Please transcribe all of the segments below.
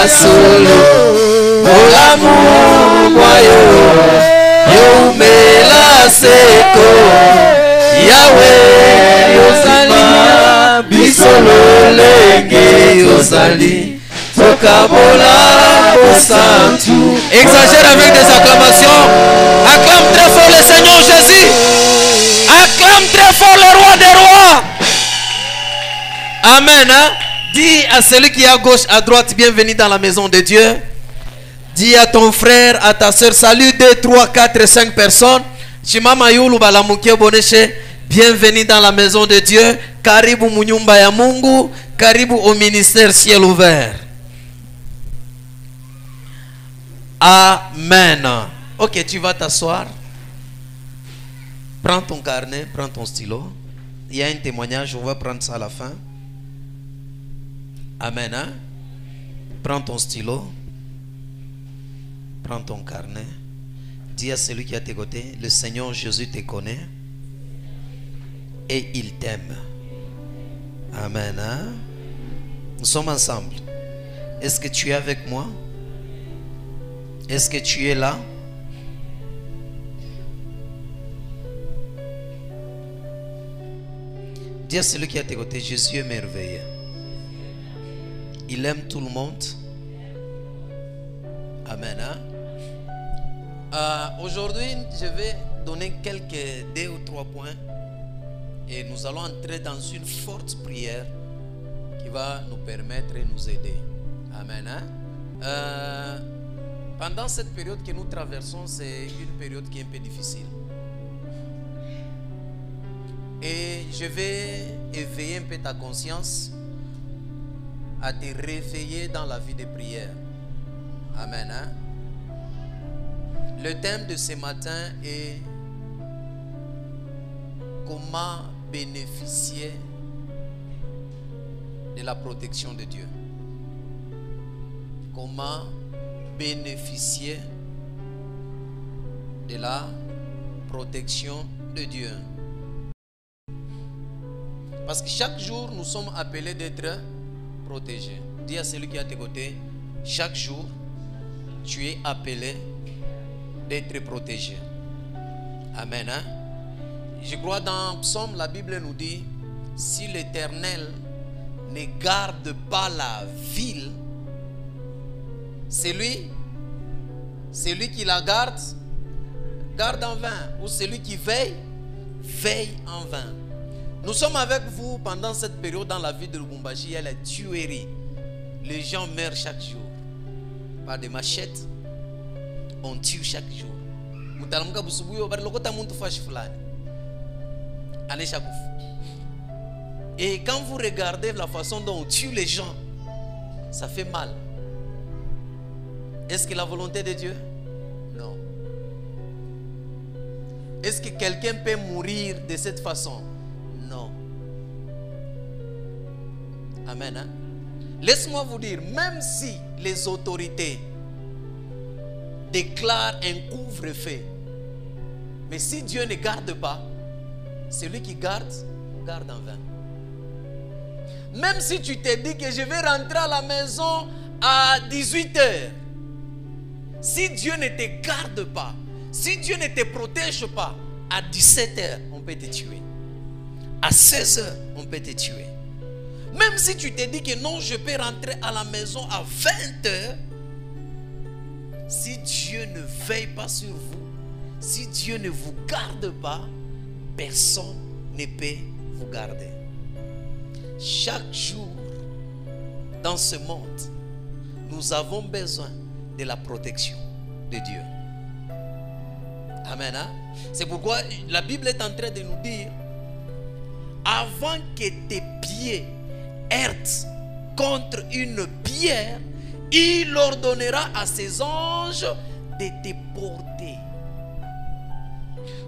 solo Molamu mwayo Yomela seko Yahweh Yozali Bisolo lenge Yozali Tokabola Bosantu. Exagère avec des acclamations. Acclame très fort le Seigneur Jésus. Acclame très fort le roi des rois. Amen. Hein? Dis à celui qui est à gauche, à droite, bienvenue dans la maison de Dieu. Dis à ton frère, à ta soeur, salut 2, 3, 4, 5 personnes. Chimama yulu balamukie boneshe. Bienvenue dans la maison de Dieu. Karibu munyumba ya Mungu. Karibu au ministère ciel ouvert. Amen. Ok, tu vas t'asseoir. Prends ton carnet, prends ton stylo. Il y a un témoignage, on va prendre ça à la fin. Amen. Hein? Prends ton stylo. Prends ton carnet. Dis à celui qui est à tes côtés, le Seigneur Jésus te connaît et il t'aime. Amen. Hein? Nous sommes ensemble. Est-ce que tu es avec moi? Est-ce que tu es là? Dis à celui qui est à tes côtés, Jésus est merveilleux. Il aime tout le monde. Amen. Hein? Aujourd'hui, je vais donner quelques 2 ou 3 points. Et nous allons entrer dans une forte prière qui va nous permettre et nous aider. Amen. Hein? Pendant cette période que nous traversons, c'est une période qui est un peu difficile. Et je vais éveiller un peu ta conscience à te réveiller dans la vie de prière. Amen. Hein? Le thème de ce matin est comment bénéficier de la protection de Dieu. Comment bénéficier de la protection de Dieu. Parce que chaque jour, nous sommes appelés d'être protégés. Dis à celui qui est à tes côtés, chaque jour, tu es appelé d'être protégé. Amen. Hein? Je crois dans Psaume, la Bible nous dit, si l'Éternel ne garde pas la ville, celui qui la garde, garde en vain. Ou celui qui veille, veille en vain. Nous sommes avec vous pendant cette période dans la ville de Lubumbashi. Il y a la tuerie. Les gens meurent chaque jour. Par des machettes, on tue chaque jour. Et quand vous regardez la façon dont on tue les gens, ça fait mal. Est-ce que la volonté de Dieu? Non. Est-ce que quelqu'un peut mourir de cette façon? Non. Amen. Hein? Laisse-moi vous dire, même si les autorités déclarent un couvre-feu, mais si Dieu ne garde pas, celui qui garde, garde en vain. Même si tu te dis que je vais rentrer à la maison à 18h, si Dieu ne te garde pas, si Dieu ne te protège pas, à 17h, on peut te tuer. À 16h, on peut te tuer. Même si tu te dis que non, je peux rentrer à la maison à 20h, si Dieu ne veille pas sur vous, si Dieu ne vous garde pas, personne ne peut vous garder. Chaque jour, dans ce monde, nous avons besoin de la protection de Dieu. Amen. Hein? C'est pourquoi la Bible est en train de nous dire, avant que tes pieds heurtent contre une pierre, il ordonnera à ses anges de te porter.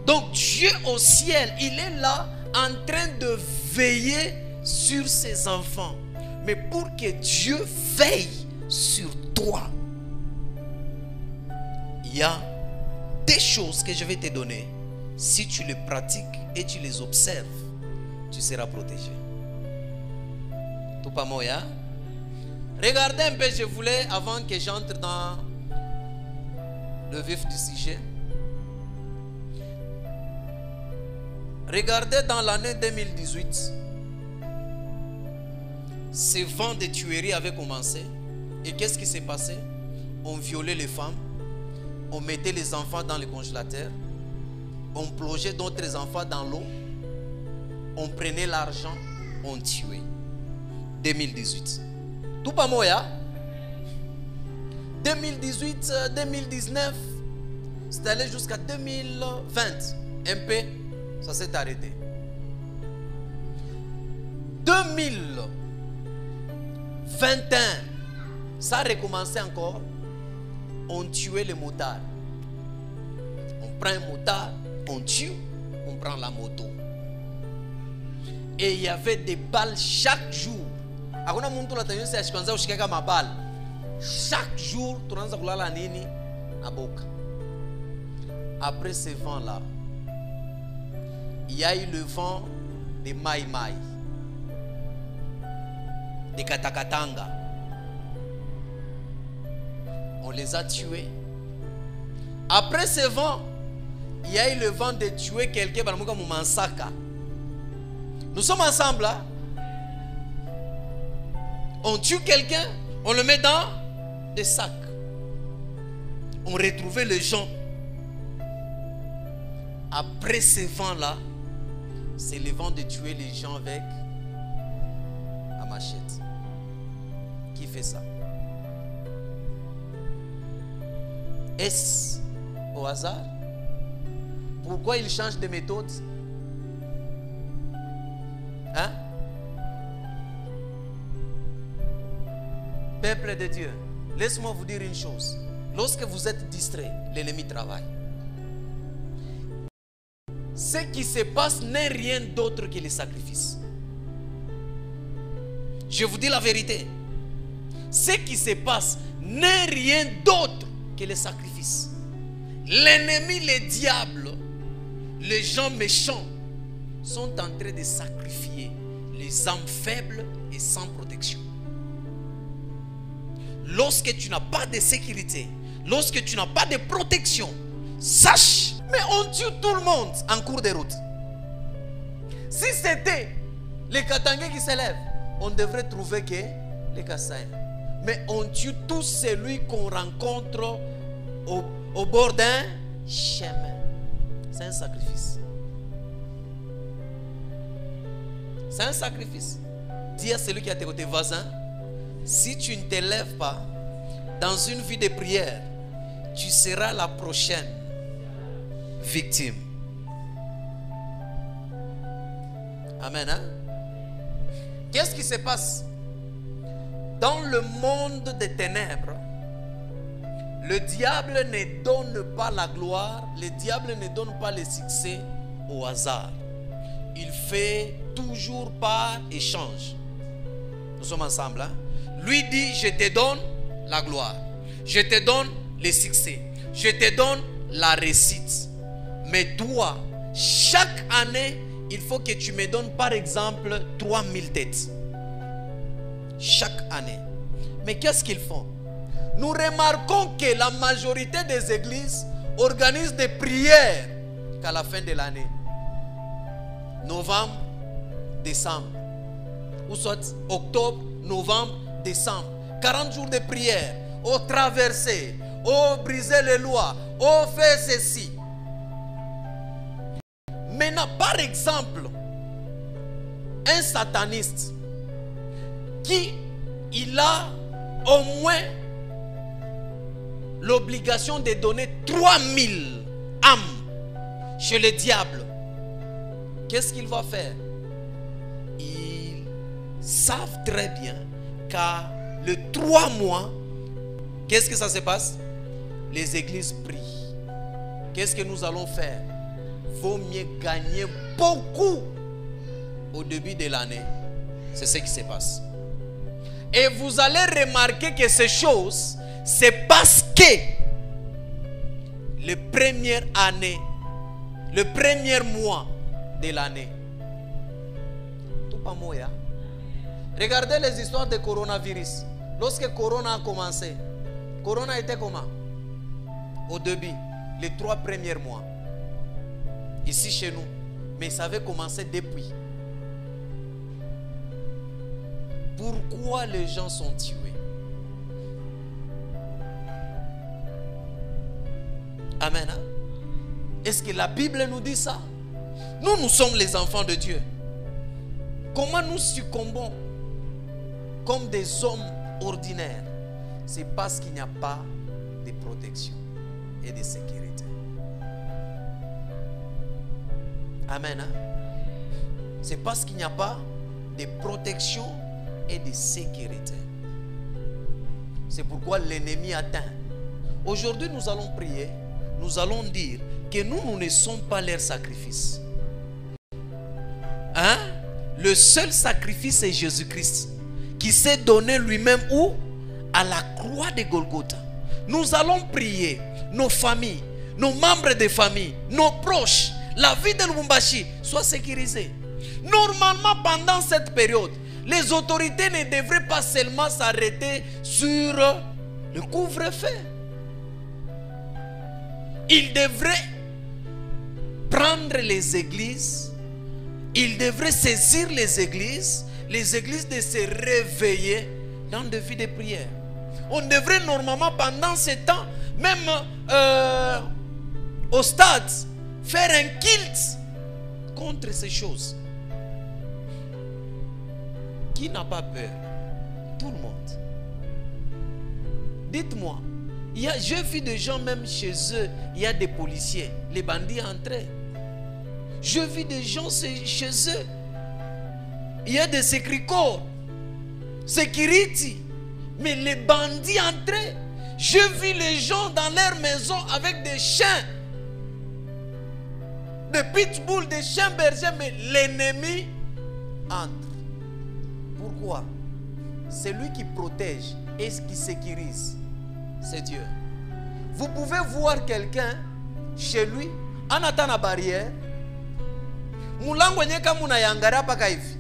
Donc Dieu au ciel, il est là en train de veiller sur ses enfants. Mais pour que Dieu veille sur toi, il y a des choses que je vais te donner. Si tu les pratiques et tu les observes, tu seras protégé. Tout pas moya. Regardez un peu, je voulais, avant que j'entre dans le vif du sujet, regardez dans l'année 2018, ces vents de tuerie avaient commencé. Et qu'est-ce qui s'est passé? On violait les femmes, on mettait les enfants dans le congélateur, on plongeait d'autres enfants dans l'eau, on prenait l'argent, on tuait. 2018. Tout pas moi, 2018, 2019, c'est allé jusqu'à 2020. Un peu, ça s'est arrêté. 2021, ça a recommencé encore. On tuait les motards. On prend un motard, on tue, on prend la moto. Et il y avait des balles chaque jour. Chaque jour, après ce vent-là, il y a eu le vent des Mai Mai, des Katakatanga. On les a tués. Après ce vent, il y a eu le vent de tuer quelqu'un comme Mansaka. Nous sommes ensemble là. On tue quelqu'un, on le met dans des sacs. On retrouvait les gens. Après ce vent-là, c'est le vent de tuer les gens avec la machette. Qui fait ça? Est-ce au hasard? Pourquoi il change de méthode? Hein? Peuple de Dieu, laisse-moi vous dire une chose. Lorsque vous êtes distrait, l'ennemi travaille. Ce qui se passe n'est rien d'autre que les sacrifices. Je vous dis la vérité. Ce qui se passe n'est rien d'autre que les sacrifices. L'ennemi, le diable, les gens méchants sont en train de sacrifier les âmes faibles et sans protection. Lorsque tu n'as pas de sécurité, lorsque tu n'as pas de protection, sache, mais on tue tout le monde en cours de route. Si c'était les Katangais qui s'élèvent, on devrait trouver que les Kassaïens. Mais on tue tout celui qu'on rencontre au bord d'un chemin. C'est un sacrifice. C'est un sacrifice. Dis à celui qui est à tes côtés, voisin, si tu ne t'élèves pas dans une vie de prière, tu seras la prochaine victime. Amen. Hein? Qu'est-ce qui se passe? Dans le monde des ténèbres, le diable ne donne pas la gloire, le diable ne donne pas le succès au hasard. Il fait toujours par échange. Nous sommes ensemble. Hein? Lui dit, je te donne la gloire, je te donne le succès, je te donne la réussite. Mais toi, chaque année, il faut que tu me donnes par exemple 3000 têtes. Chaque année. Mais qu'est-ce qu'ils font? Nous remarquons que la majorité des églises organisent des prières qu'à la fin de l'année. Novembre, décembre. Ou soit octobre, novembre, décembre. 40 jours de prière. Oh, traverser. Oh, briser les lois. Oh, faire ceci. Maintenant, par exemple, un sataniste qui il a au moins l'obligation de donner 3000 âmes chez le diable. Qu'est-ce qu'il va faire? Ils savent très bien qu'à le 3 mois, qu'est-ce que ça se passe? Les églises prient. Qu'est-ce que nous allons faire? Vaut mieux gagner beaucoup au début de l'année. C'est ce qui se passe. Et vous allez remarquer que ces choses, c'est parce que le premier année, le premier mois de l'année, tout pas moi. Regardez les histoires de coronavirus. Lorsque Corona a commencé, Corona était comment? Au début, les 3 premiers mois. Ici chez nous. Mais ça avait commencé depuis. Pourquoi les gens sont tués? Amen. Hein? Est-ce que la Bible nous dit ça? Nous sommes les enfants de Dieu. Comment nous succombons comme des hommes ordinaires? C'est parce qu'il n'y a pas de protection et de sécurité. Amen. Hein? C'est parce qu'il n'y a pas de protection et de sécurité. C'est pourquoi l'ennemi atteint. Aujourd'hui, nous allons prier. Nous allons dire que nous ne sommes pas leur sacrifice. Hein? Le seul sacrifice, c'est Jésus-Christ qui s'est donné lui-même où? À la croix de Golgotha. Nous allons prier nos familles, nos membres de famille, nos proches, la vie de Lubumbashi soit sécurisée. Normalement, pendant cette période, les autorités ne devraient pas seulement s'arrêter sur le couvre-feu. Ils devraient prendre les églises, ils devraient saisir les églises de se réveiller dans des vies de prière. On devrait normalement pendant ce temps, même au stade, faire un culte contre ces choses. Qui n'a pas peur? Tout le monde. Dites-moi, j'ai vu des gens même chez eux, il y a des policiers, les bandits entraient. Je vis des gens chez eux, il y a des sécuricors, security, mais les bandits entraient. Je vis les gens dans leur maison avec des chiens, des pitbulls, des chiens bergers, mais l'ennemi entre. Pourquoi? C'est lui qui protège et qui sécurise. C'est Dieu. Vous pouvez voir quelqu'un chez lui, en attendant la barrière. Mulango nyeka muna yangara paka hivi.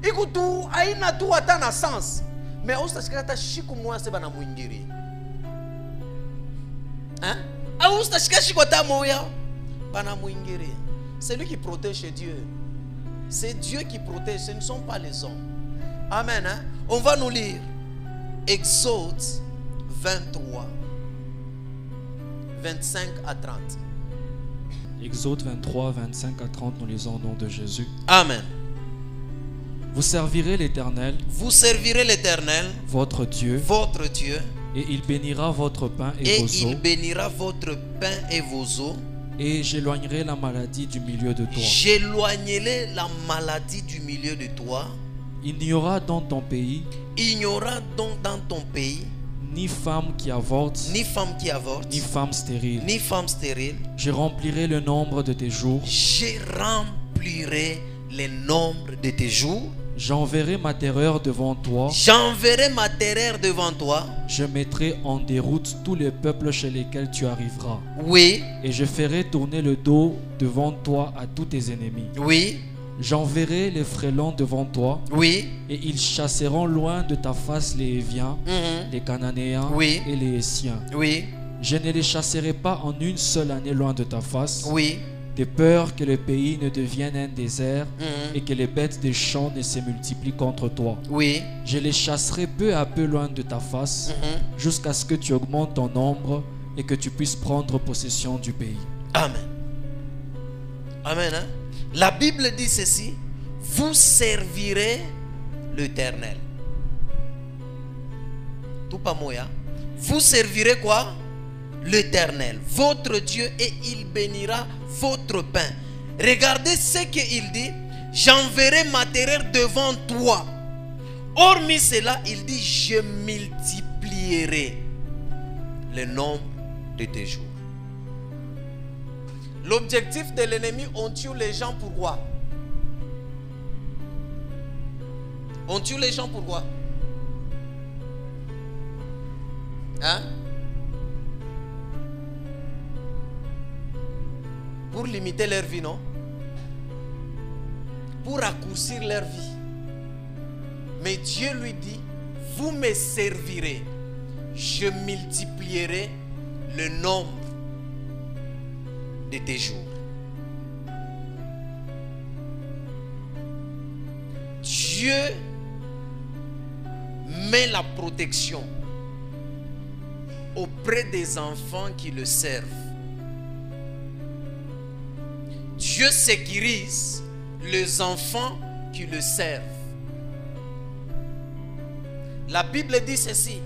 Iku tu haina tu hata na sens. Mais ustashikata shiku mwa seba na muingiri. Hein? A ustashika shiku hata moya pana muingiri. C'est lui qui protège, c'est Dieu. C'est Dieu qui protège, ce ne sont pas les hommes. Amen. Hein? On va nous lire Exode 23, 25 à 30. Exode 23, 25 à 30, nous lisons au nom de Jésus. Amen. Vous servirez l'Éternel. Vous servirez l'Éternel, votre Dieu. Votre Dieu. Et il bénira votre pain et vos eaux. Et il bénira votre pain et vos eaux. Et j'éloignerai la maladie du milieu de toi. J'éloignerai la maladie du milieu de toi. Il n'y aura dans ton pays. Il n'y aura donc dans ton pays ni femme qui avorte, ni femme qui avorte, ni femme stérile, ni femme stérile. Je remplirai le nombre de tes jours. Je remplirai le nombre de tes jours. J'enverrai ma terreur devant toi. J'enverrai ma terreur devant toi. Je mettrai en déroute tous les peuples chez lesquels tu arriveras. Oui. Et je ferai tourner le dos devant toi à tous tes ennemis. Oui. J'enverrai les frélons devant toi. Oui. Et ils chasseront loin de ta face les Héviens, les Cananéens et les Hessiens. Oui. Je ne les chasserai pas en une seule année loin de ta face. Oui. De peur que le pays ne devienne un désert et que les bêtes des champs ne se multiplient contre toi. Oui. Je les chasserai peu à peu loin de ta face jusqu'à ce que tu augmentes ton nombre et que tu puisses prendre possession du pays. Amen. Amen. Hein? La Bible dit ceci: vous servirez l'Éternel. Tout pas moya. Vous servirez quoi? L'Éternel, votre Dieu, et il bénira votre pain. Regardez ce qu'il dit: j'enverrai ma terreur devant toi. Hormis cela, il dit: je multiplierai le nombre de tes jours. L'objectif de l'ennemi, on tue les gens pourquoi? On tue les gens pourquoi? Hein? Pour limiter leur vie, non? Pour raccourcir leur vie. Mais Dieu lui dit: vous me servirez, je multiplierai le nombre de tes jours. Dieu met la protection auprès des enfants qui le servent. Dieu sécurise les enfants qui le servent. La Bible dit ceci: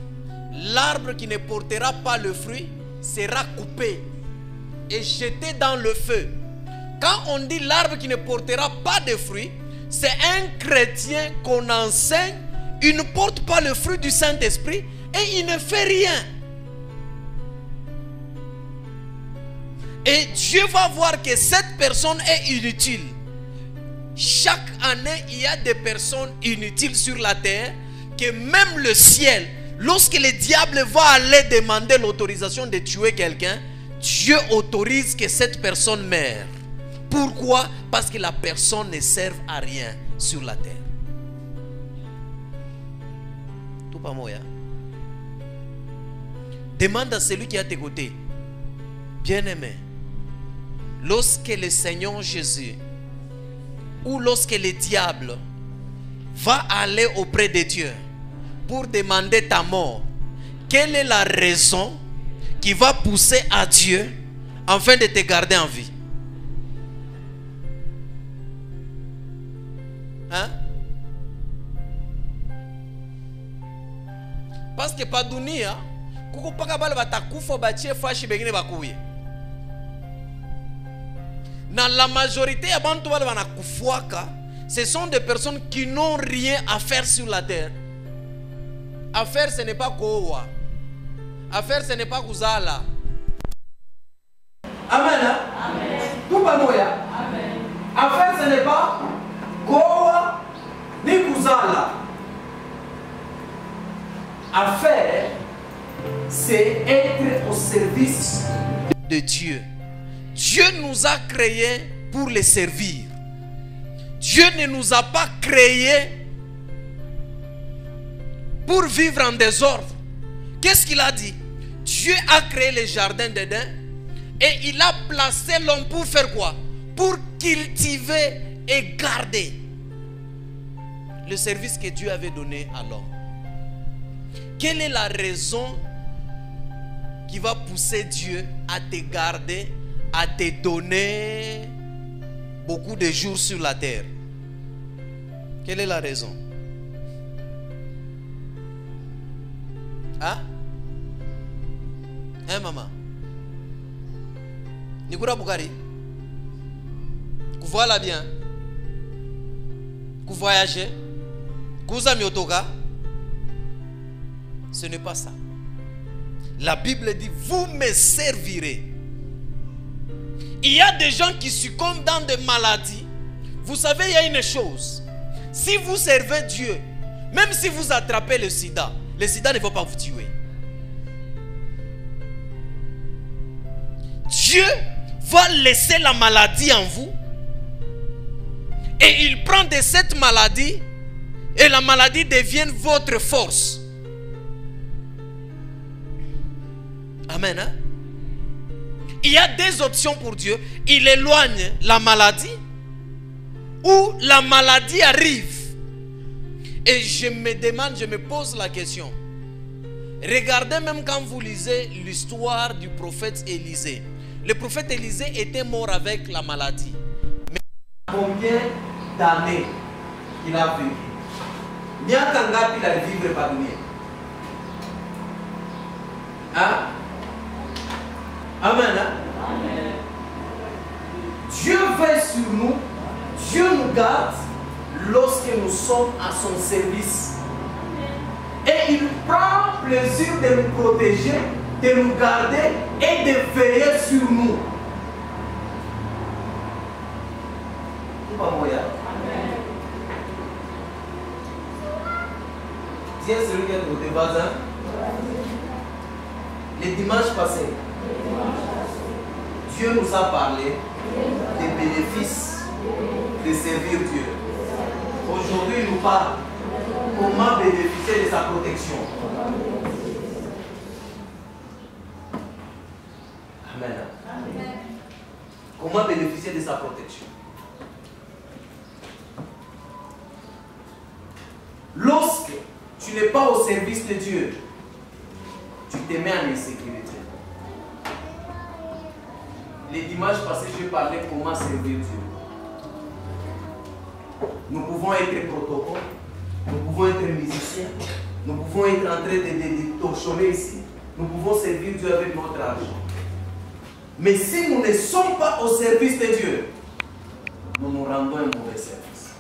l'arbre qui ne portera pas le fruit sera coupé et jeté dans le feu. Quand on dit l'arbre qui ne portera pas de fruit, c'est un chrétien qu'on enseigne, il ne porte pas le fruit du Saint-Esprit et il ne fait rien. Et Dieu va voir que cette personne est inutile. Chaque année, il y a des personnes inutiles sur la terre, que même le ciel, lorsque le diable va aller demander l'autorisation de tuer quelqu'un, Dieu autorise que cette personne meure. Pourquoi? Parce que la personne ne sert à rien sur la terre. Tout pas moi. Demande à celui qui est à tes côtés: bien-aimé, lorsque le Seigneur Jésus ou lorsque le diable va aller auprès de Dieu pour demander ta mort, quelle est la raison qui va pousser à Dieu afin de te garder en vie? Hein? Parce que pas dunia kuko paka bale batakufa bachie fashi bengine bakuye. Dans la majorité ya bantu bale banakufuaka, ce sont des personnes qui n'ont rien à faire sur la terre. Affaire, ce n'est pas kowa. Affaire, ce n'est pas kuzala. Amen. Amen. Tout pas moya. Amen. Affaire, ce n'est pas kowa ni kuzala. Affaire, c'est être au service de Dieu. Dieu nous a créés pour les servir. Dieu ne nous a pas créés pour vivre en désordre. Qu'est-ce qu'il a dit? Dieu a créé le jardin d'Éden et il a placé l'homme pour faire quoi? Pour cultiver et garder le service que Dieu avait donné à l'homme. Quelle est la raison qui va pousser Dieu à te garder, à te donner beaucoup de jours sur la terre? Quelle est la raison? Hein? Hein, maman? Nikura Bukari? Voilà bien. Vous voyagez? Vous avez otoga? Ce n'est pas ça. La Bible dit: vous me servirez. Il y a des gens qui succombent dans des maladies. Vous savez, il y a une chose. Si vous servez Dieu, même si vous attrapez le sida ne va pas vous tuer. Dieu va laisser la maladie en vous et il prend de cette maladie et la maladie devient votre force. Amen. Hein? Il y a des options pour Dieu. Il éloigne la maladie ou la maladie arrive. Et je me demande, je me pose la question. Regardez, même quand vous lisez l'histoire du prophète Élisée. Le prophète Élisée était mort avec la maladie. Mais combien d'années il a vécu? Il y a qu'un il a vécu par lui. Hein? Amen. Hein? Amen. Dieu veille sur nous. Dieu nous garde lorsque nous sommes à son service. Et il prend plaisir de nous protéger, de nous garder et de veiller sur nous. Amen. Tiens celui qui est de votre voisin. Le dimanche passé, Dieu nous a parlé des bénéfices de servir Dieu. Aujourd'hui, il nous parle Comment bénéficier de sa protection? Amen. Comment bénéficier de sa protection? Lorsque tu n'es pas au service de Dieu, tu te mets en insécurité. Les dimanches passés, je parlais comment servir Dieu. Nous pouvons être protocoles, nous pouvons être musiciens, nous pouvons être en train de torchonner ici, nous pouvons servir Dieu avec notre argent. Mais si nous ne sommes pas au service de Dieu, nous nous rendons un mauvais service.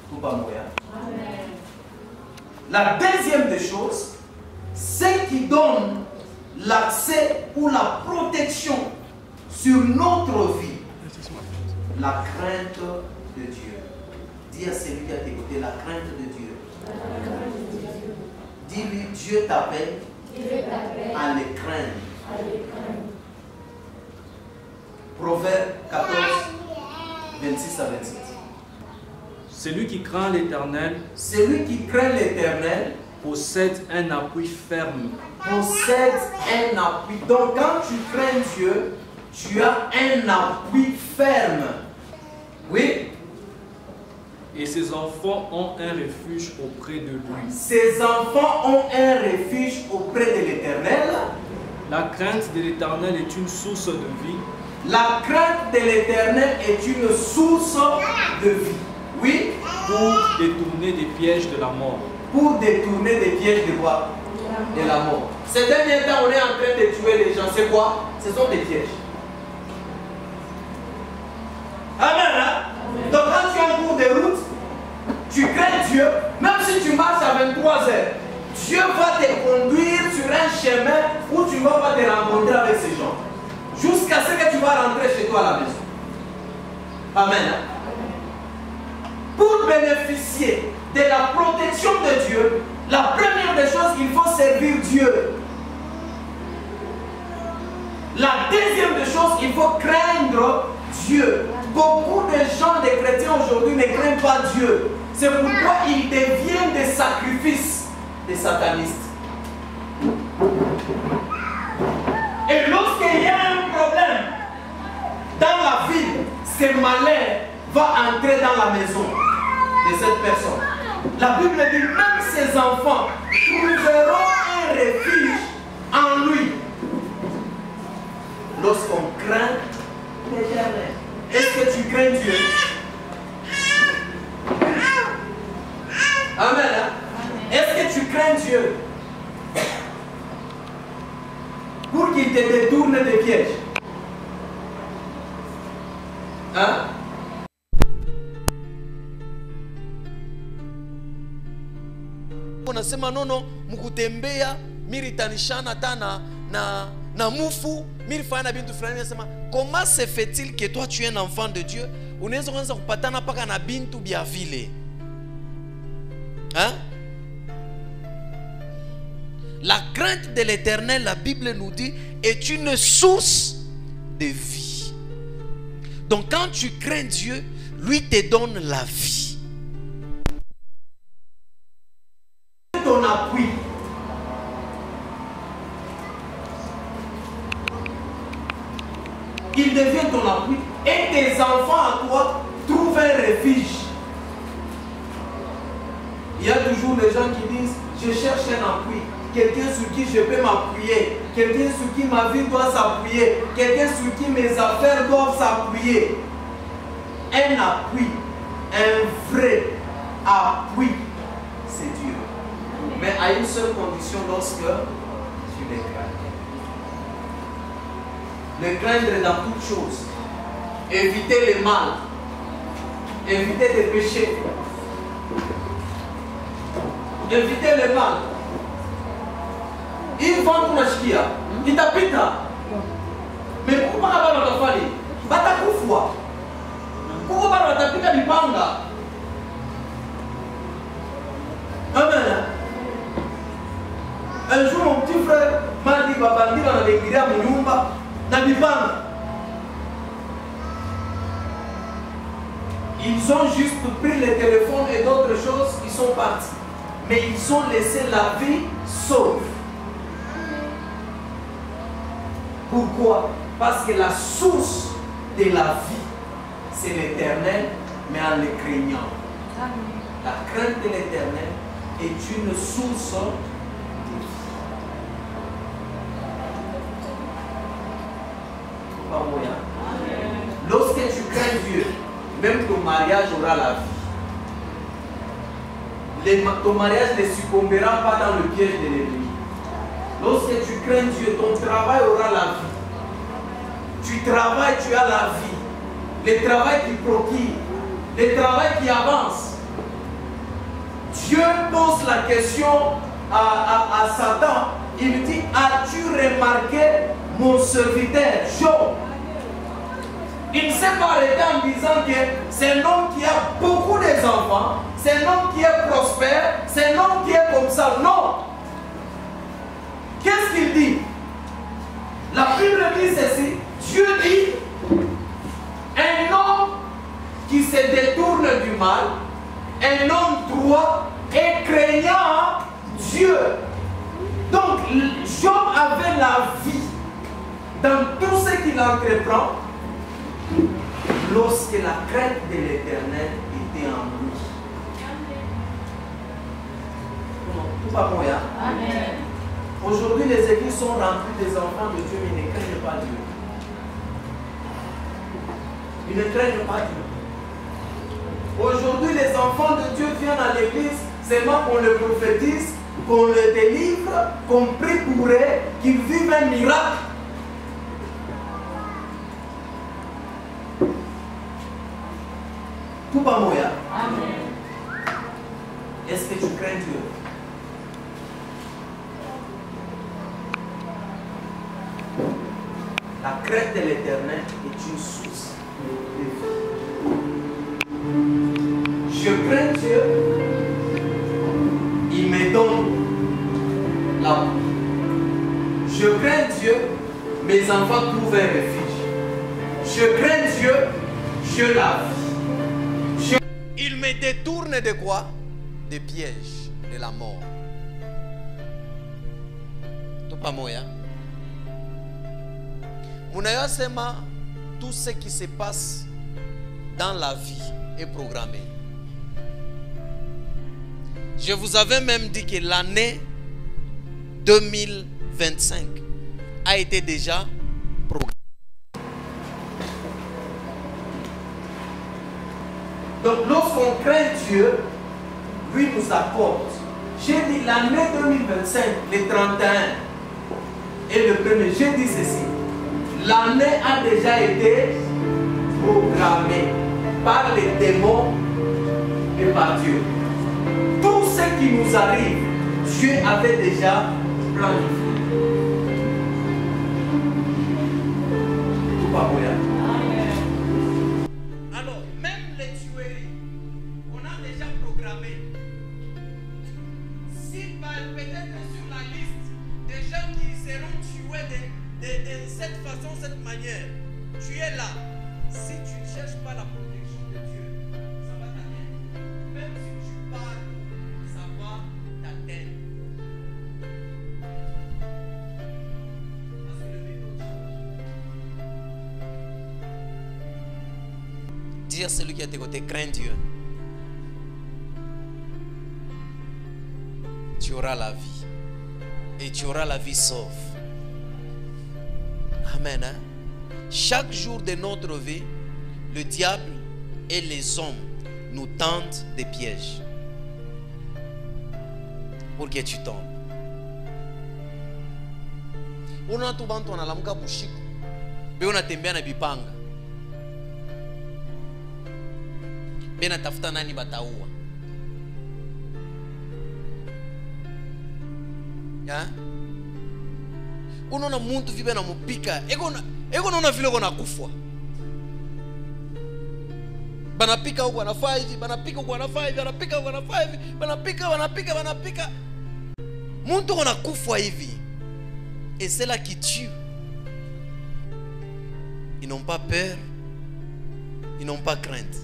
Tout pas mourir. La deuxième des choses, c'est qui donne l'accès ou la protection sur notre vie, la crainte de Dieu. Dis à celui qui a écouté, la crainte de Dieu. Dis-lui, Dieu t'appelle à le craindre. Proverbe 14, 26 à 27. Celui qui craint l'Éternel possède un appui ferme. Possède un appui. Donc quand tu crains Dieu, tu as un appui ferme. Oui. Et ses enfants ont un refuge auprès de lui. Ses enfants ont un refuge auprès de l'Éternel. La crainte de l'Éternel est une source de vie. La crainte de l'Éternel est une source de vie. Oui. Pour détourner des pièges de la mort. Pour détourner des pièges de quoi? De la mort. Ces derniers temps, on est en train de tuer les gens. C'est quoi? Ce sont des pièges. Amen. Hein? Donc quand tu es en cours de route, tu crains Dieu, même si tu marches à 23 heures, Dieu va te conduire sur un chemin où tu ne vas pas te rencontrer avec ces gens. Jusqu'à ce que tu vas rentrer chez toi à la maison. Amen. Hein? Pour bénéficier de la protection de Dieu, la première des choses, il faut servir Dieu. La deuxième des choses, il faut craindre Dieu. Beaucoup de gens, des chrétiens aujourd'hui, ne craignent pas Dieu. C'est pourquoi ils deviennent des sacrifices des satanistes. Et lorsqu'il y a un problème dans la ville, ce malin va entrer dans la maison de cette personne. La Bible dit, même ses enfants trouveront un refuge en lui. Lorsqu'on craint l'Éternel. Est-ce que tu crains Dieu? Amen. Hein? Est-ce que tu crains Dieu? Pour qu'il te détourne des pièges. Hein? Unasema nono mkutembea miritanishana tana na mufu mirifanya bintu fulani. Nasema comment se fait-il que toi tu es un enfant de Dieu unaweza kuanza kupatana paka na bintu bia vile? Hein? La crainte de l'Éternel, la Bible nous dit, est une source de vie. Donc quand tu crains Dieu, lui te donne la vie. Ton appui. Il devient ton appui et tes enfants à toi trouvent un refuge. Il y a toujours des gens qui disent, je cherche un appui. Quelqu'un sur qui je peux m'appuyer. Quelqu'un sur qui ma vie doit s'appuyer. Quelqu'un sur qui mes affaires doivent s'appuyer. Un appui, un vrai appui, c'est Dieu. Mais à une seule condition, lorsque tu le crains. Le craindre dans toutes choses. Éviter le mal. Éviter les péchés. Éviter le mal. Il va kunashikia itapita. Mais pourquoi baba watafali batakufa? Pourquoi baba watapika mipanga? Amen. Un jour mon petit frère m'a dit babandi wanaingilia mnyumba na mipanga. Ils ont juste pris les téléphones et d'autres choses, ils sont partis. Mais ils ont laissé la vie sauve. Pourquoi? Parce que la source de la vie, c'est l'Éternel, mais en le craignant. La crainte de l'Éternel est une source de vie. Pas moyen. Lorsque tu crains Dieu, même ton mariage aura la vie. Ton mariage ne succombera pas dans le piège de l'ennemi. Lorsque tu crains Dieu, ton travail aura la vie. Tu travailles, tu as la vie. Le travail qui procure, le travail qui avance. Dieu pose la question à Satan. Il dit, as-tu remarqué mon serviteur Job? Il ne s'est pas arrêté en disant que c'est un homme qui a beaucoup d'enfants, c'est un homme qui est prospère, c'est un homme qui est comme ça. Non. Qu'est-ce qu'il dit? La Bible dit ceci. Dieu dit, un homme qui se détourne du mal, un homme droit et craignant Dieu. Donc, Job avait la vie dans tout ce qu'il entreprend lorsque la crainte de l'Éternel était en lui. Tout va bien. Amen. Aujourd'hui, les églises sont remplies des enfants de Dieu, mais ils ne craignent pas Dieu. Ils ne craignent pas Dieu. Aujourd'hui, les enfants de Dieu viennent à l'église seulement qu'on le prophétise, qu'on le délivre, qu'on prie pour eux, qu'ils vivent un miracle. Tout va moya. Amen. Est-ce que tu crains Dieu? La crainte de l'Éternel est une source de vie. Je crains Dieu, il me donne la vie. Je crains Dieu, mes enfants trouvent un refuge. Je crains Dieu, je la vis. Il me détourne de quoi? Des pièges, de la mort. Tout pas moya. Munayasema, tout ce qui se passe dans la vie est programmé. Je vous avais même dit que l'année 2025 a été déjà programmée. Donc lorsqu'on craint Dieu, lui nous accorde. J'ai dit l'année 2025, le 31 et le 1er, j'ai dit ceci. L'année a déjà été programmée par les démons et par Dieu. Tout ce qui nous arrive, Dieu avait déjà planifié. Tout va bien. Alors, même les tueries, on a déjà programmé. Si peut-être sur la liste des gens qui seront tués de cette façon, cette manière, tu es là. Si tu ne cherches pas la protection de Dieu, ça va t'atteindre. Même si tu parles, ça va t'atteindre. Parce que le méthode change. Dis à celui qui est à tes côtés, crains Dieu. Tu auras la vie. Et tu auras la vie sauve. Amen. Hein? Chaque jour de notre vie, le diable et les hommes nous tentent des pièges pour que tu tombes. Una tu bantu analamuka bushiku, be unatembea na bipanga, be natafuta nani bataua. Ya? Unaona muntu vibe na mupika, ego naona vile uko nakufa. Banapika huko anafaa hivi, banapika huko anafaa hivi, banapika huko anafaa hivi, banapika. Muntu uko nakufa hivi. Et c'est là qui tue. Ils n'ont pas peur, ils n'ont pas crainte.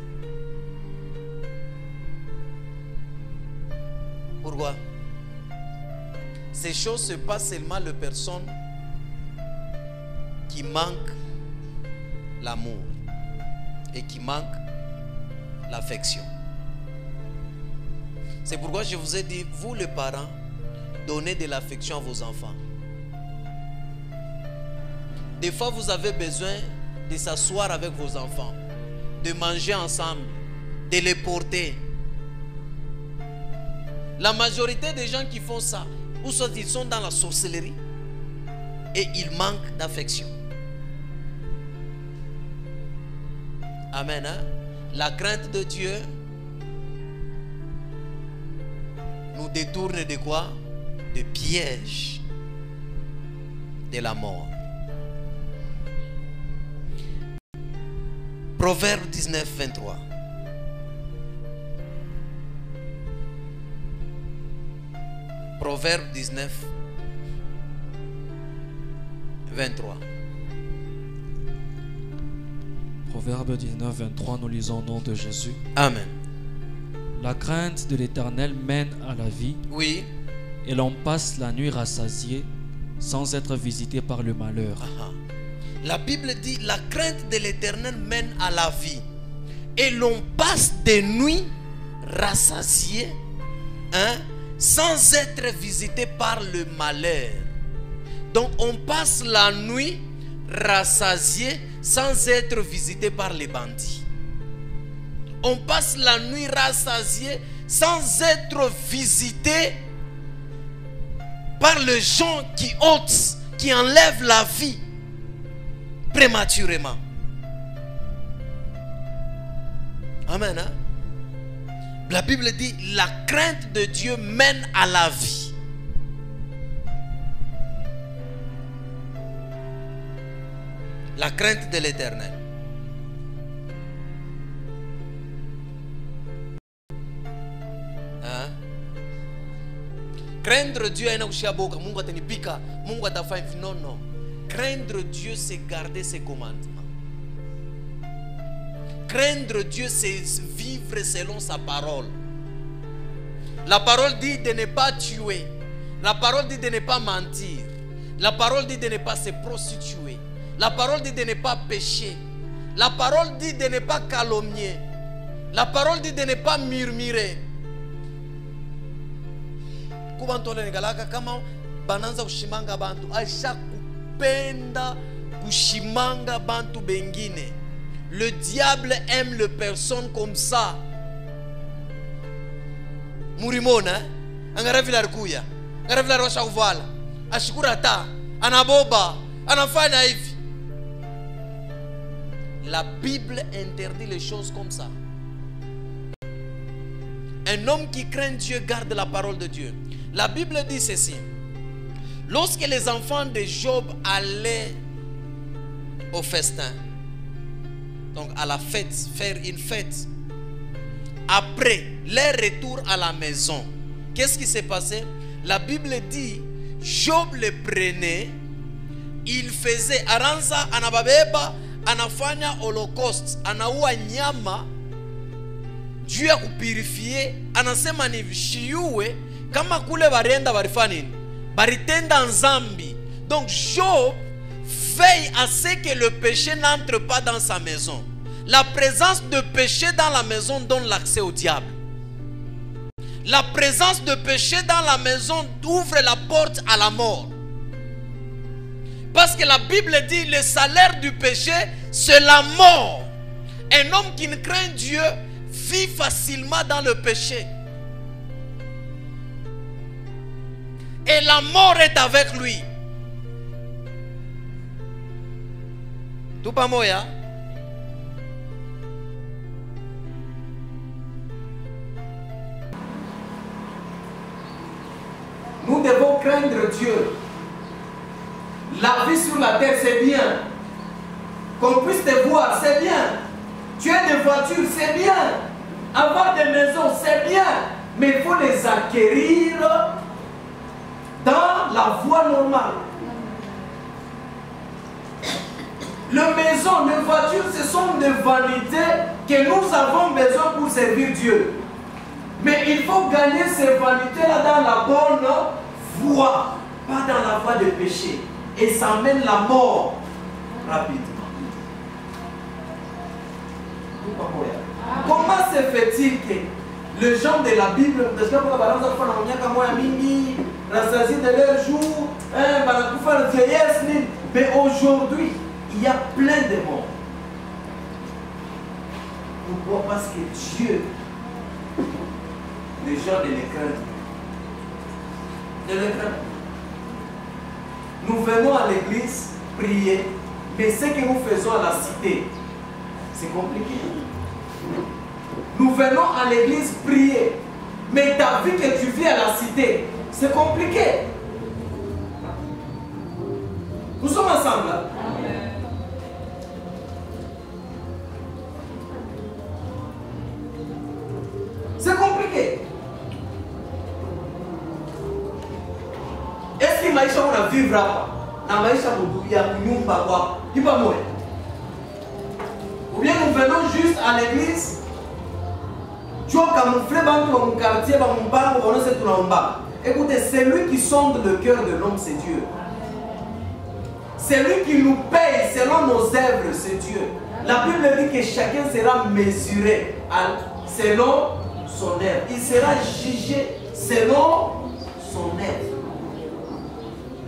Pourquoi? Ces choses se passent seulement aux personnes qui manquent l'amour et qui manquent l'affection. C'est pourquoi je vous ai dit, vous les parents, donnez de l'affection à vos enfants. Des fois, vous avez besoin de s'asseoir avec vos enfants, de manger ensemble, de les porter. La majorité des gens qui font ça, ou soit ils sont dans la sorcellerie et ils manquent d'affection. Amen. Hein? La crainte de Dieu nous détourne de quoi? De pièges de la mort. Proverbe 19, 23. Proverbe 19, 23. Proverbe 19, 23, nous lisons au nom de Jésus. Amen. La crainte de l'Éternel mène à la vie. Oui. Et l'on passe la nuit rassasié sans être visité par le malheur. La Bible dit, la crainte de l'Éternel mène à la vie. Et l'on passe des nuits rassasiées, sans être visité par le malheur. Donc on passe la nuit rassasié sans être visité par les bandits. On passe la nuit rassasié sans être visité par les gens qui ôtent, qui enlèvent la vie prématurément. Amen. Hein? La Bible dit, la crainte de Dieu mène à la vie. La crainte de l'Éternel. Hein? Craindre Dieu, non, non. Craindre Dieu, c'est garder ses commandements. Craindre Dieu, c'est vivre selon sa parole. La parole dit de ne pas tuer. La parole dit de ne pas mentir. La parole dit de ne pas se prostituer. La parole dit de ne pas pécher. La parole dit de ne pas calomnier. La parole dit de ne pas murmurer. Kama bananza kushimanga bantu aisha kupenda kushimanga bantu bengine. Le diable aime les personnes comme ça. Murimona, angaravila rukuya, angaravila rosha uvala, ashikurata, anaboba, anafanya hivi. La Bible interdit les choses comme ça. Un homme qui craint Dieu garde la parole de Dieu. La Bible dit ceci. Lorsque les enfants de Job allaient au festin, donc à la fête, faire une fête, après leur retour à la maison, qu'est-ce qui s'est passé? La Bible dit, Job le prenait, il faisait aranza anababeba, anafanya holocauste, anaua nyama, Dieu a kupurifier, anasema ni shiuwe, kama kule barenda barifani, baritenda nzambi. Donc Job veille à ce que le péché n'entre pas dans sa maison. La présence de péché dans la maison donne l'accès au diable. La présence de péché dans la maison ouvre la porte à la mort. Parce que la Bible dit, le salaire du péché, c'est la mort. Un homme qui ne craint Dieu vit facilement dans le péché. Et la mort est avec lui. Tout pas moya. Nous devons craindre Dieu. La vie sur la terre, c'est bien. Qu'on puisse te voir, c'est bien. Tu as des voitures, c'est bien. Avoir des maisons, c'est bien. Mais il faut les acquérir dans la voie normale. Les maisons, les voitures, ce sont des vanités que nous avons besoin pour servir Dieu. Mais il faut gagner ces vanités-là dans la bonne voie, pas dans la voie de péché. Et ça mène la mort rapidement. Comment se fait-il que les gens de la Bible, de leur jour, mais aujourd'hui, il y a plein de morts. Pourquoi? Parce que Dieu, les gens ne les craignent. Ne les craignent. Nous venons à l'église prier, mais ce que nous faisons à la cité, c'est compliqué. Nous venons à l'église prier, mais ta vie que tu vis à la cité, c'est compliqué. Nous sommes ensemble là. C'est compliqué. Est-ce que maisha on a vivre na maisha ya nyumba kwa ipa moyo? Ou bien nous venons juste à l'église, tu as camouflé dans mon quartier, dans mon bar, on sait tout en bas. Écoutez, c'est lui qui sonde le cœur de l'homme, c'est Dieu. C'est lui qui nous paye selon nos œuvres, c'est Dieu. La Bible dit que chacun sera mesuré selon son œuvre. Il sera jugé selon son œuvre.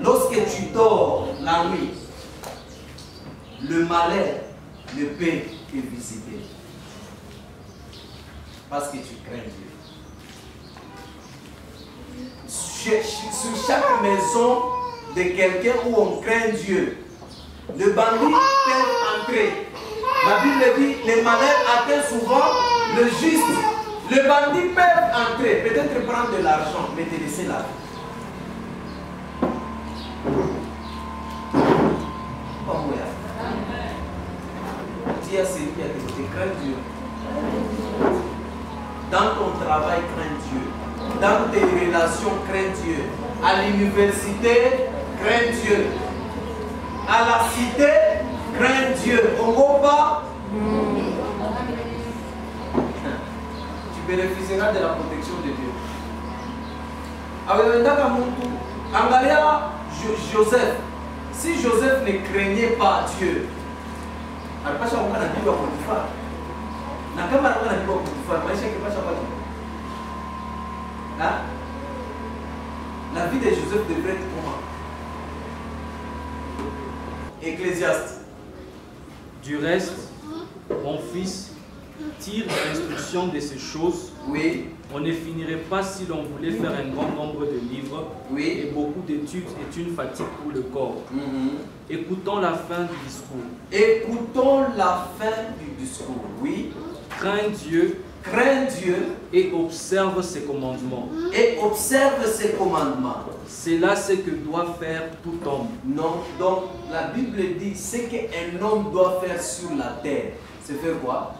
Lorsque tu dors la nuit, le malheur ne peut que visiter. Parce que tu crains Dieu. Sur chaque maison de quelqu'un où on craint Dieu, le bandit peut entrer. La Bible dit, les malheurs atteignent souvent le juste. Le bandit peut entrer, peut-être prendre de l'argent, mais te laisser la vie. Dis à celui qui a dit, crains Dieu. Dans ton travail, crains Dieu. Dans tes relations, crains Dieu. À l'université, crains Dieu. À la cité, crains Dieu. Au Goba, tu bénéficieras de la protection de Dieu. Angalia Joseph. Si Joseph ne craignait pas Dieu, la vie de Joseph devrait être comment? Ecclésiaste. Du reste, mon fils, tire l'instruction de ces choses. Oui. On ne finirait pas si l'on voulait faire un grand nombre de livres. Oui. Et beaucoup d'études est une fatigue pour le corps. Écoutons la fin du discours. Écoutons la fin du discours. Oui. Crains Dieu. Crains Dieu. Et observe ses commandements. Et observe ses commandements. C'est là ce que doit faire tout homme. Non, donc la Bible dit ce qu'un homme doit faire sur la terre. C'est faire quoi?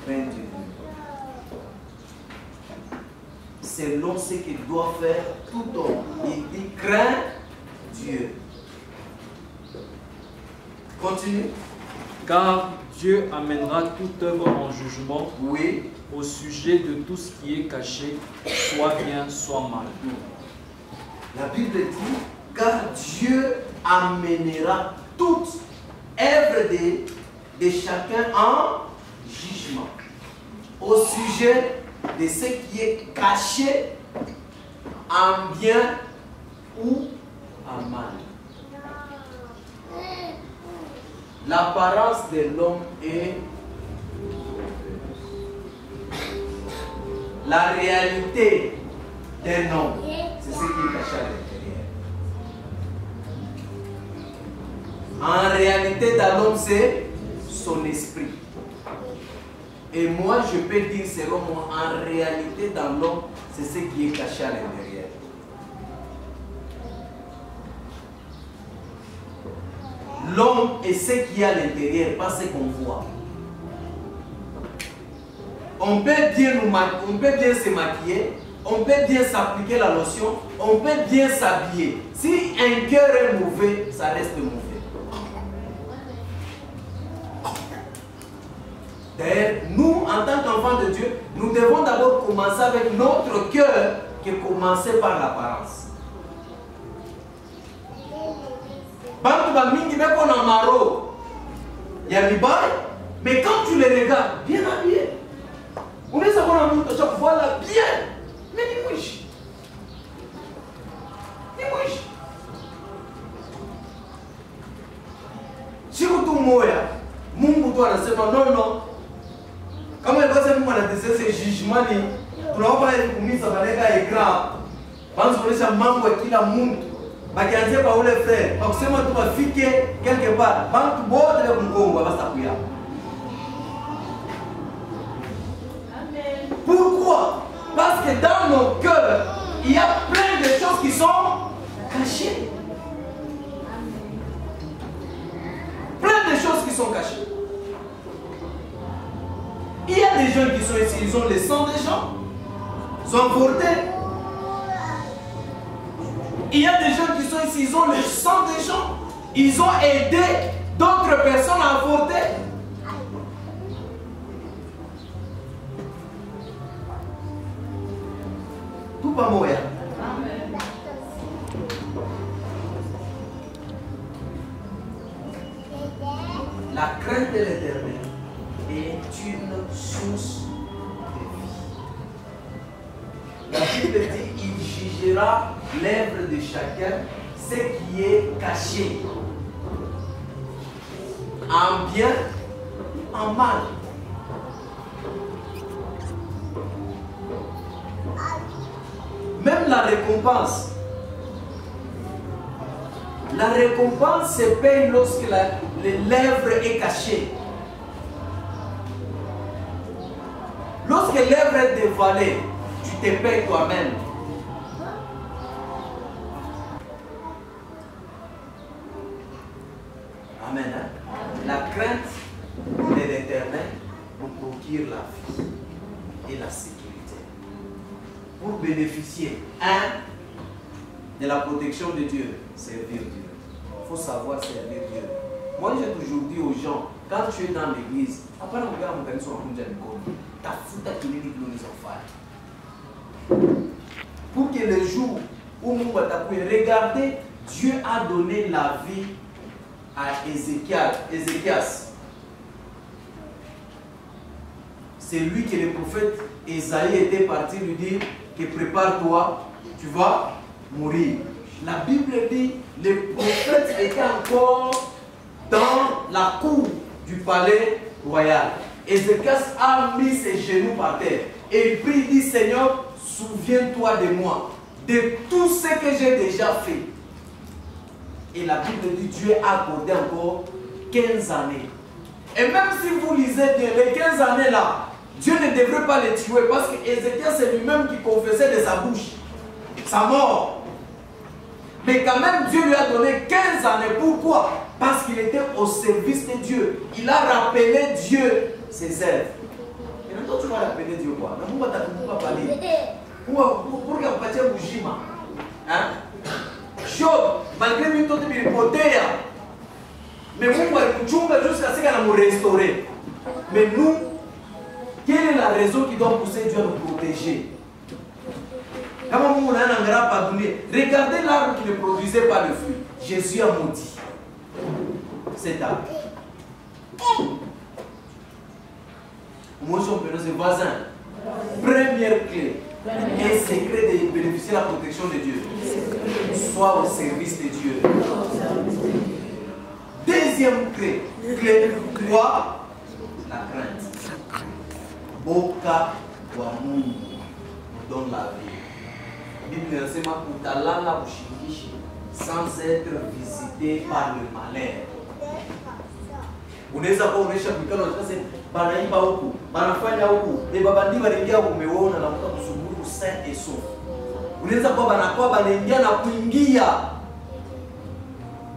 Craindre Dieu. C'est l'homme ce qu'il doit faire tout homme. Il dit crains Dieu. Continue. Car Dieu amènera toute œuvre en jugement. Oui. Au sujet de tout ce qui est caché, soit bien, soit mal. La Bible dit, car Dieu amènera toute œuvre de chacun en jugement. Au sujet de ce qui est caché en bien ou en mal. L'apparence de l'homme est la réalité d'un homme. C'est ce qui est caché à l'intérieur. En réalité, dans l'homme, c'est son esprit. Et moi, je peux dire, selon moi, en réalité, dans l'homme, c'est ce qui est caché à l'intérieur. L'homme est ce qui est à l'intérieur, pas ce qu'on voit. On peut bien se maquiller, on peut bien s'appliquer la lotion, on peut bien s'habiller. Si un cœur est mauvais, ça reste mauvais. D'ailleurs, nous, en tant qu'enfants de Dieu, nous devons d'abord commencer avec notre cœur que commencer par l'apparence. Bantu ba mingi beko na maro ya mibaya, mais quand tu les regardes bien habillés, on les a voir mtu chaque voilà bien, mais ni mwishi. Ni mwishi. Siku tu moya, Mungu tu anasema non. Kama ilikuwa Mungu anatesesa judgment ni tunaomba kumiza baleka ekra. Kwanza kuonesha mambo ya kila mtu. Bakianzia kwa ule frère, bakusema tu bafike quelque part, bantu bote ya Mungu basta kuya. Amen. Pourquoi? Parce que dans nos cœurs, il y a plein de choses qui sont cachées. Plein de choses qui sont cachées. Il y a des gens qui sont ici, ils ont le sang des gens, ils sont avortés. Il y a des gens qui sont ici, ils ont le sang des gens, ils ont aidé d'autres personnes à avorter. Tout pas mourir. La crainte de l'Éternel est une source de vie. La Bible dit, il jugera l'œuvre de chacun, ce qui est caché, en bien, en mal. Même la récompense se paye lorsque l'œuvre est cachée. Lorsque l'œuvre est dévoilée, tu te payes toi-même. Amen. Hein? La crainte de l'Éternel nous procure la vie et la sécurité. Pour bénéficier, de la protection de Dieu, servir Dieu. Il faut savoir servir Dieu. Moi, j'ai toujours dit aux gens, quand tu es dans l'église, après on regarde mon sur ta fouta qui n'est pas pour que le jour où nous regardez, Dieu a donné la vie à Ézéchias. C'est lui que le prophète Ésaïe était parti lui dire que prépare-toi, tu vas mourir. La Bible dit le prophète était encore dans la cour du palais royal. Ézéchias a mis ses genoux par terre et il prie, il dit Seigneur, souviens-toi de moi, de tout ce que j'ai déjà fait. Et la Bible dit Dieu a accordé encore 15 années. Et même si vous lisez les 15 années là, Dieu ne devrait pas les tuer parce que Ézéchias c'est lui-même qui confessait de sa bouche sa mort. Mais quand même Dieu lui a donné 15 années. Pourquoi? Parce qu'il était au service de Dieu. Il a rappelé Dieu ses œuvres. Et maintenant tu vas rappeler Dieu quoi? Pour que vous fassiez bougima. Hein? Job, malgré lui, tout est hypothèse. Mais vous pouvez jusqu'à ce qu'elle nous restaure. Mais nous, quelle est la raison qui doit pousser Dieu à nous protéger? Regardez l'arbre qui ne produisait pas le fruit. Jésus a maudit cet arbre. Moi, je suis ses voisins. Première clé et secret de bénéficier de la protection de Dieu. Sois au service de Dieu. Deuxième clé. Quoi? La crainte. Boka wa Mungu nous donne la vie. Bible inasema utalala ushingishi sans être visité par le malheur. Unaweza kuwa unaisha mikano unasema banaiba huku, banafanya huku, babandi wanaingia umeona na mtu kusuburu saint et sauf. Unaweza kuwa banakuwa banaingia na kuingia.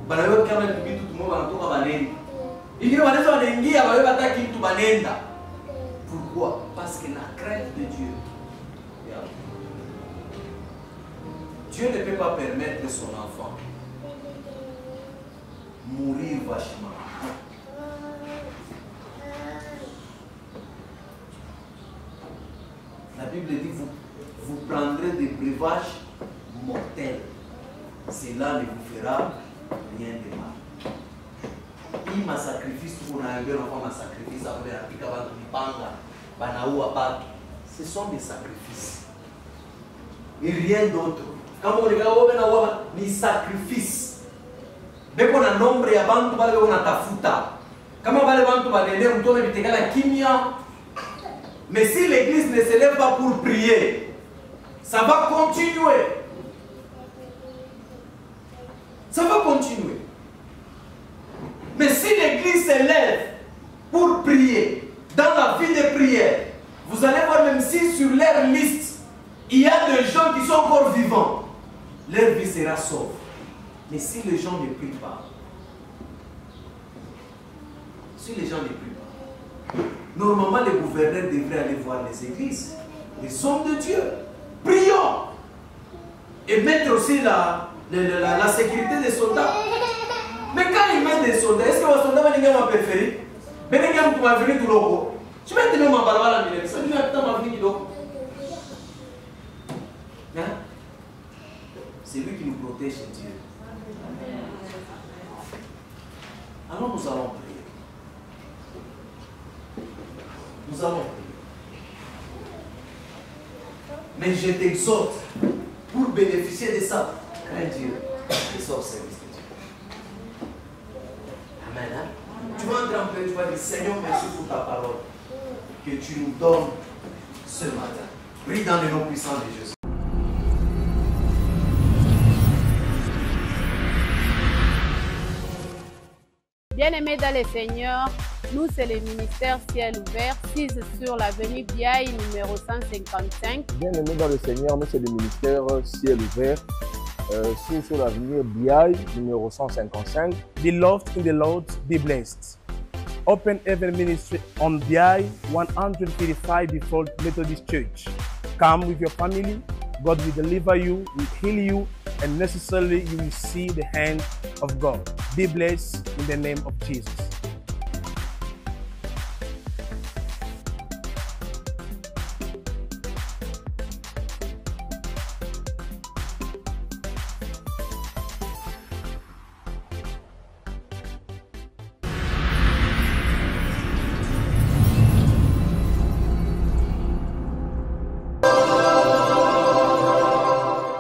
Banawewe kama ni vitu tumo banatoka banenda. Ingine wanaweza wanaingia wawe hataki mtu banenda. Pourquoi? Parce que la crainte de Dieu. Dieu ne peut pas permettre son enfant mourir vachement. Bible dit vous prendrez des breuvages mortels. Cela ne vous fera rien de mal. Il m'a sacrifice pour un sacrifice ce sont des sacrifices. Et rien d'autre. Quand on regarde, ni sacrifice. Dès qu'on a nombre et avant, on a tafuta. Comment on va le kimia. Mais si l'église ne se lève pas pour prier, ça va continuer. Ça va continuer. Mais si l'église se lève pour prier, dans la vie de prière, vous allez voir même si sur leur liste, il y a des gens qui sont encore vivants, leur vie sera sauve. Mais si les gens ne prient pas, normalement les gouverneurs devraient aller voir les églises, les hommes de Dieu. Prions. Et mettre aussi la sécurité des soldats. Mais quand ils mettent des soldats, est-ce que les soldats vont préférer? Tu vas te mettre ma barbe à la minute. Ça dit à ma vie. C'est lui qui nous protège, Dieu. Alors nous allons prier. Nous allons prier. Mais je t'exhorte, pour bénéficier de ça, crains Dieu et sois au service de Dieu. Amen. Hein? Tu vas entrer en prière, tu vas dire Seigneur, merci pour ta parole que tu nous donnes ce matin. Prie dans le nom puissant de Jésus. Bien-aimés dans le Seigneur, nous c'est le ministère Ciel Ouvert, 6 sur l'avenue Biaï numéro 155. Bien-aimés dans le Seigneur, nous c'est le ministère Ciel Ouvert, 6 sur l'avenue Biaï numéro 155. Beloved in the Lord, be blessed. Open Heaven Ministry on Biaï 135 before Methodist Church. Come with your family. God will deliver you, will heal you, and necessarily you will see the hand of God. Be blessed in the name of Jesus.